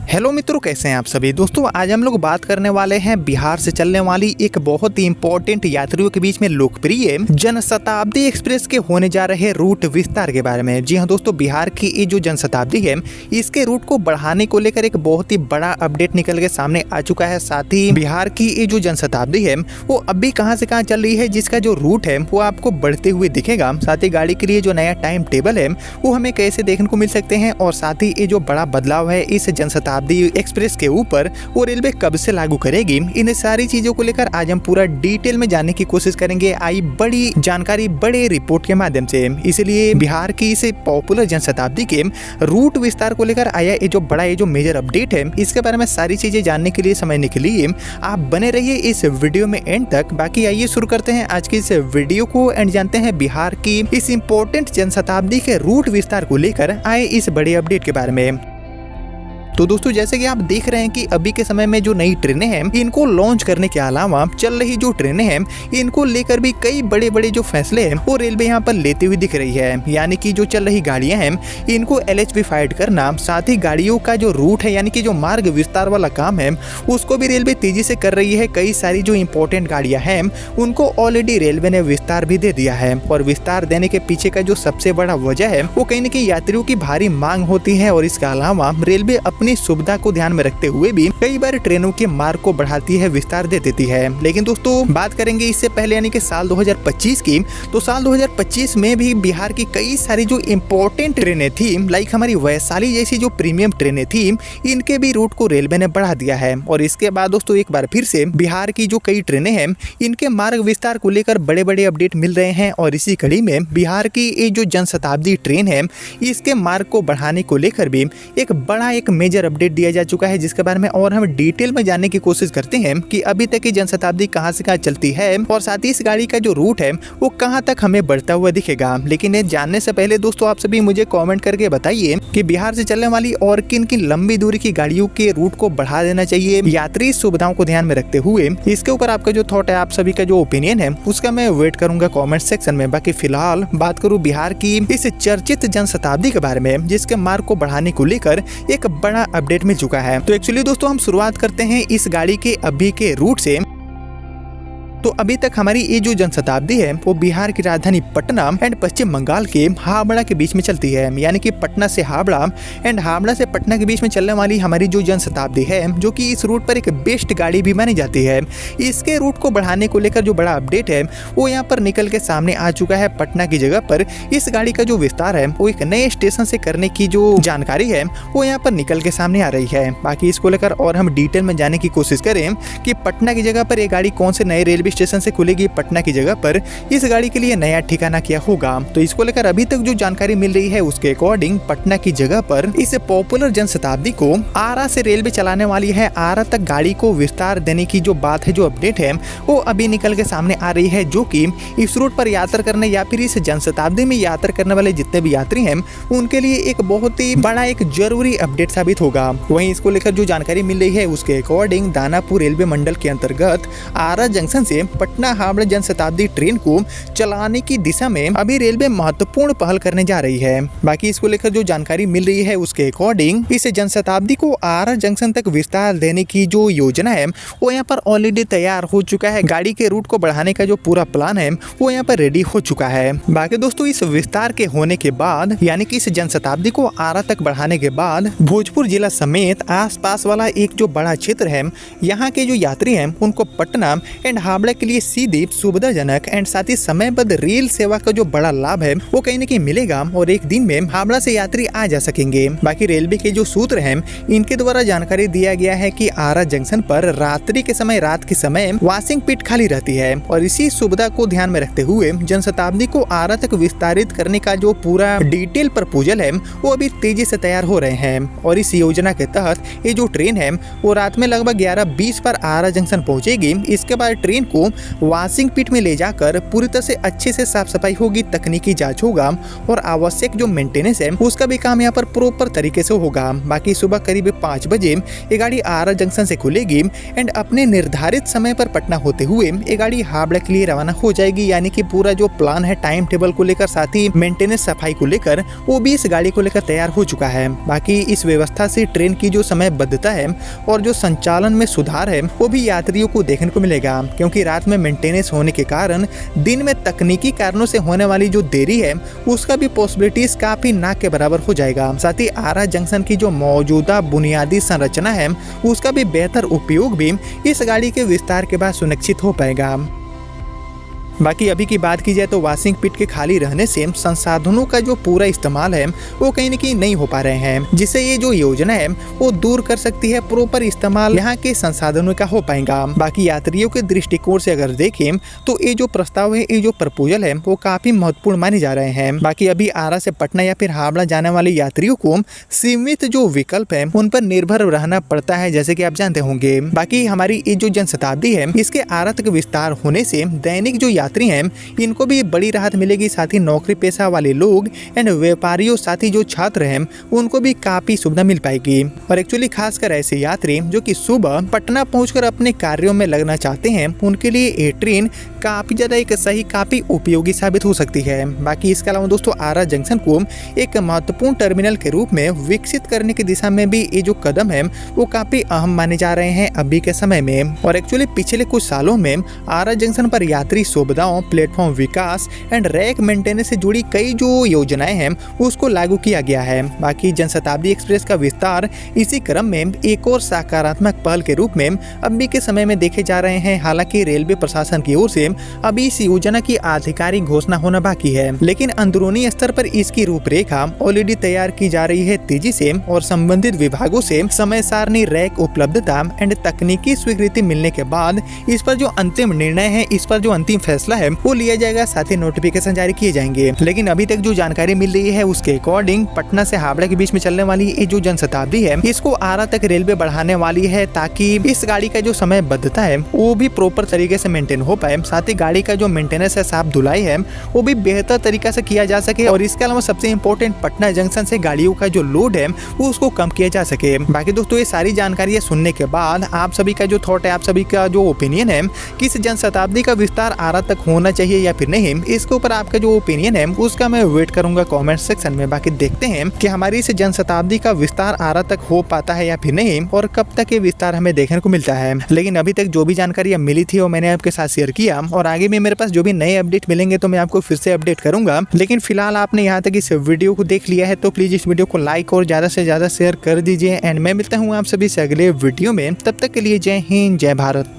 Hello मित्रों, कैसे हैं आप सभी। दोस्तों आज हम लोग बात करने वाले हैं बिहार से चलने वाली एक बहुत ही इंपॉर्टेंट यात्रियों के बीच में लोकप्रिय जनशताब्दी एक्सप्रेस के होने जा रहे रूट विस्तार के बारे में। जी हां दोस्तों, बिहार की ये जो जनशताब्दी है इसके रूट को बढ़ाने को लेकर एक बहुत ही बड़ा अपडेट निकल के सामने आ चुका है। साथ ही बिहार की ये जो जनशताब्दी है वो अभी कहाँ से कहाँ चल रही है, जिसका जो रूट है वो आपको बढ़ते हुए दिखेगा। साथ ही गाड़ी के लिए जो नया टाइम टेबल है वो हमें कैसे देखने को मिल सकते हैं, और साथ ही ये जो बड़ा बदलाव है इस जनशताब्दी एक्सप्रेस के ऊपर वो रेलवे कब से लागू करेगी, इन सारी चीजों को लेकर आज हम पूरा डिटेल में जानने की कोशिश करेंगे। आई बड़ी जानकारी बड़े रिपोर्ट के माध्यम से, इसलिए बिहार की इस पॉपुलर जनशताब्दी के रूट विस्तार को लेकर आया ये जो मेजर अपडेट है, इसके बारे में सारी चीजें जानने के लिए समझने के लिए आप बने रहिए इस वीडियो में एंड तक। बाकी आइए शुरू करते हैं आज की इस वीडियो को एंड जानते हैं बिहार की इस इम्पोर्टेंट जनशताब्दी के रूट विस्तार को लेकर आए इस बड़े अपडेट के बारे में। तो दोस्तों जैसे कि आप देख रहे हैं कि अभी के समय में जो नई ट्रेनें हैं इनको लॉन्च करने के अलावा चल रही जो ट्रेनें हैं इनको लेकर भी कई बड़े बड़े जो फैसले हैं वो रेलवे यहाँ पर लेते हुए दिख रही है। यानी कि जो चल रही गाड़ियां हैं इनको LHV-फाइड करना, साथ ही गाड़ियों का जो रूट है यानी कि जो मार्ग विस्तार वाला काम है उसको भी रेलवे तेजी से कर रही है। कई सारी जो इंपॉर्टेंट गाड़ियां हैं उनको ऑलरेडी रेलवे ने विस्तार भी दे दिया है, और विस्तार देने के पीछे का जो सबसे बड़ा वजह है वो कहीं न कहीं यात्रियों की भारी मांग होती है। और इसके अलावा रेलवे अपनी सुविधा को ध्यान में रखते हुए भी कई बार ट्रेनों के मार्ग को बढ़ाती है, विस्तार दे देती है। लेकिन दोस्तों बात करेंगे इससे पहले यानी कि साल 2025 की, तो साल 2025 में भी बिहार की कई सारी जो इम्पोर्टेंट ट्रेनें थी, लाइक हमारी वैशाली जैसी जो प्रीमियम ट्रेनें थी, इनके भी रूट को रेलवे ने बढ़ा दिया है। और इसके बाद दोस्तों एक बार फिर से बिहार की जो कई ट्रेनें हैं इनके मार्ग विस्तार को लेकर बड़े बड़े अपडेट मिल रहे हैं। और इसी कड़ी में बिहार की ये जो जनशताब्दी ट्रेन है इसके मार्ग को बढ़ाने को लेकर भी एक मेजर अपडेट दिया जा चुका है, जिसके बारे में और हम डिटेल में जानने की कोशिश करते हैं कि अभी तक की जनशताब्दी कहां से कहां चलती है, और साथ ही इस गाड़ी का जो रूट है वो कहां तक हमें बढ़ता हुआ दिखेगा। लेकिन ये जानने से पहले दोस्तों आप सभी मुझे कमेंट करके बताइए कि बिहार से चलने वाली और किन किन लंबी दूरी की गाड़ियों के रूट को बढ़ा देना चाहिए यात्री सुविधाओं को ध्यान में रखते हुए। इसके ऊपर आपका जो थॉट है, आप सभी का जो ओपिनियन है उसका मैं वेट करूंगा कॉमेंट सेक्शन में। बाकी फिलहाल बात करूँ बिहार की इस चर्चित जनशताब्दी के बारे में, जिसके मार्ग को बढ़ाने को लेकर एक बड़ा अपडेट मिल चुका है। तो एक्चुअली दोस्तों हम शुरुआत करते हैं इस गाड़ी के अभी के रूट से। तो अभी तक हमारी ये जो जनशताब्दी है वो बिहार की राजधानी पटना एंड पश्चिम बंगाल के हावड़ा के बीच में चलती है। यानी कि पटना से हावड़ा एंड हावड़ा से पटना के बीच में चलने वाली हमारी जो जनशताब्दी है, जो कि इस रूट पर एक बेस्ट गाड़ी भी मानी जाती है। इसके रूट को बढ़ाने को लेकर जो बड़ा अपडेट है वो यहाँ पर निकल के सामने आ चुका है। पटना की जगह पर इस गाड़ी का जो विस्तार है वो एक नए स्टेशन से करने की जो जानकारी है वो यहाँ पर निकल के सामने आ रही है। बाकी इसको लेकर और हम डिटेल में जानने की कोशिश करें कि पटना की जगह पर ये गाड़ी कौन से नए रेलवे स्टेशन से खुलेगी, पटना की जगह पर इस गाड़ी के लिए नया ठिकाना क्या होगा। तो इसको लेकर अभी तक जो जानकारी मिल रही है उसके अकॉर्डिंग पटना की जगह पर इस पॉपुलर जनशताब्दी को आरा से रेलवे चलाने वाली है। आरा तक गाड़ी को विस्तार देने की जो बात है, जो अपडेट है वो अभी निकल के सामने आ रही है, जो कि इस रूट पर यात्रा करने या फिर इस जनशताब्दी में यात्रा करने वाले जितने भी यात्री हैं उनके लिए एक बहुत ही बड़ा एक जरूरी अपडेट साबित होगा। वहीं इसको लेकर जो जानकारी मिल रही है उसके अकॉर्डिंग दानापुर रेलवे मंडल के अंतर्गत आरा जंक्शन से पटना हावड़ा जनशताब्दी ट्रेन को चलाने की दिशा में अभी रेलवे महत्वपूर्ण पहल करने जा रही है। बाकी इसको लेकर जो जानकारी मिल रही है उसके अकॉर्डिंग इस जनशताब्दी को आरा जंक्शन तक विस्तार देने की जो योजना है वो यहाँ पर ऑलरेडी तैयार हो चुका है। गाड़ी के रूट को बढ़ाने का जो पूरा प्लान है वो यहाँ पर रेडी हो चुका है। बाकी दोस्तों इस विस्तार के होने के बाद, यानी कि इस जनशताब्दी को आरा तक बढ़ाने के बाद भोजपुर जिला समेत आसपास वाला एक जो बड़ा क्षेत्र है, यहाँ के जो यात्री हैं उनको पटना एंड हावड़ा के लिए सीधी सुविधाजनक एंड साथ ही समयबद्ध रेल सेवा का जो बड़ा लाभ है वो कहीं न कहीं मिलेगा, और एक दिन में हावड़ा से यात्री आ जा सकेंगे। बाकी रेलवे के जो सूत्र हैं इनके द्वारा जानकारी दिया गया है कि आरा जंक्शन पर रात्रि के समय, रात के समय वॉशिंग पिट खाली रहती है, और इसी सुविधा को ध्यान में रखते हुए जनशताब्दी को आरा तक विस्तारित करने का जो पूरा डिटेल प्रपोजल है वो अभी तेजी से तैयार हो रहे हैं। और इस योजना के तहत ये जो ट्रेन है वो रात में लगभग 11:20 पर आरा जंक्शन पहुंचेगी। इसके बाद ट्रेन को को वॉशिंग पिट में ले जाकर पूरी तरह से अच्छे से साफ सफाई होगी, तकनीकी जांच होगा और आवश्यक जो मेंटेनेंस है उसका भी काम यहाँ पर प्रॉपर तरीके से होगा। बाकी सुबह करीब 5 बजे ये गाड़ी आरा जंक्शन से खुलेगी एंड अपने निर्धारित समय पर पटना होते हुए ये गाड़ी हावड़ा के लिए रवाना हो जाएगी। यानी कि पूरा जो प्लान है टाइम टेबल को लेकर, साथ ही मेंटेनेंस सफाई को लेकर, वो भी इस गाड़ी को लेकर तैयार हो चुका है। बाकी इस व्यवस्था से ट्रेन की जो समयबद्धता है और जो संचालन में सुधार है वो भी यात्रियों को देखने को मिलेगा, क्योंकि रात में मेंटेनेंस होने के कारण दिन में तकनीकी कारणों से होने वाली जो देरी है उसका भी पॉसिबिलिटीज काफी ना के बराबर हो जाएगा। साथ ही आरा जंक्शन की जो मौजूदा बुनियादी संरचना है उसका भी बेहतर उपयोग भी इस गाड़ी के विस्तार के बाद सुनिश्चित हो पाएगा। बाकी अभी की बात की जाए तो वॉशिंग पिट के खाली रहने से संसाधनों का जो पूरा इस्तेमाल है वो कहीं न कहीं नहीं हो पा रहे हैं, जिससे ये जो योजना है वो दूर कर सकती है। प्रॉपर इस्तेमाल यहाँ के संसाधनों का हो पाएगा। बाकी यात्रियों के दृष्टिकोण से अगर देखें तो ये जो प्रस्ताव है, ये जो प्रपोजल है वो काफी महत्वपूर्ण माने जा रहे हैं। बाकी अभी आरा से पटना या फिर हावड़ा जाने वाले यात्रियों को सीमित जो विकल्प है उन पर निर्भर रहना पड़ता है, जैसे कि आप जानते होंगे। बाकी हमारी ये जो जनशताब्दी है इसके आरा तक विस्तार होने से दैनिक जो यात्री हैं इनको भी बड़ी राहत मिलेगी। साथ ही नौकरी पेशा वाले लोग एंड व्यापारियों, साथ ही जो छात्र हैं उनको भी काफी सुविधा मिल पाएगी। और एक्चुअली खासकर ऐसे यात्री जो कि सुबह पटना पहुंचकर अपने कार्यों में लगना चाहते हैं उनके लिए ये ट्रेन काफी ज्यादा एक सही, काफी उपयोगी साबित हो सकती है। बाकी इसके अलावा दोस्तों आरा जंक्शन को एक महत्वपूर्ण टर्मिनल के रूप में विकसित करने की दिशा में भी ये जो कदम है वो काफी अहम माने जा रहे हैं अभी के समय में। और एक्चुअली पिछले कुछ सालों में आरा जंक्शन पर यात्री सुविधाओं, platform Vikas and rack maintenance से जुड़ी कई जो योजनाएं हैं उसको लागू किया गया है। बाकी जनशताब्दी एक्सप्रेस का विस्तार इसी क्रम में एक और सकारात्मक पहल के रूप में अभी के समय में देखे जा रहे हैं। हालांकि रेलवे प्रशासन की ओर से अभी इस योजना की आधिकारिक घोषणा होना बाकी है, लेकिन अंदरूनी स्तर पर इसकी रूपरेखा ऑलरेडी तैयार की जा रही है तेजी से और संबंधित विभागों से समय सारणी, रैक उपलब्धता एंड तकनीकी स्वीकृति मिलने के बाद इस पर जो अंतिम निर्णय है, इस पर जो अंतिम फैसला है वो लिया जाएगा। साथ ही नोटिफिकेशन जारी किए जाएंगे। लेकिन अभी तक जो जानकारी मिल रही है उसके अकॉर्डिंग पटना से हावड़ा के बीच में चलने वाली ये जो जनशताब्दी है इसको आरा तक रेलवे बढ़ाने वाली है, ताकि इस गाड़ी का जो समयबद्धता है वो भी प्रॉपर तरीके से मेंटेन हो पाए। साथ ही गाड़ी का जो मेंटेनेंस है, साफ धुलाई है, वो भी बेहतर तरीका से किया जा सके। और इसके अलावा सबसे इम्पोर्टेंट पटना जंक्शन से गाड़ियों का जो लोड है वो उसको कम किया जा सके। बाकी दोस्तों ये सारी जानकारियां सुनने के बाद आप सभी का जो थॉट है, आप सभी का जो ओपिनियन है, किस जनशताब्दी का विस्तार आरा तक होना चाहिए या फिर नहीं, इसके ऊपर आपका जो ओपिनियन है उसका मैं वेट करूंगा कमेंट सेक्शन में। बाकी देखते हैं कि हमारी इस जनशताब्दी का विस्तार आरा तक हो पाता है या फिर नहीं, और कब तक ये विस्तार हमें देखने को मिलता है। लेकिन अभी तक जो भी जानकारियां मिली थी वो मैंने आपके साथ शेयर किया, और आगे भी मेरे पास जो भी नए अपडेट मिलेंगे तो मैं आपको फिर से अपडेट करूंगा। लेकिन फिलहाल आपने यहाँ तक इस वीडियो को देख लिया है तो प्लीज इस वीडियो को लाइक और ज्यादा से ज्यादा शेयर कर दीजिए। एंड मैं मिलता हूँ आप सभी से अगले वीडियो में। तब तक के लिए जय हिंद, जय भारत।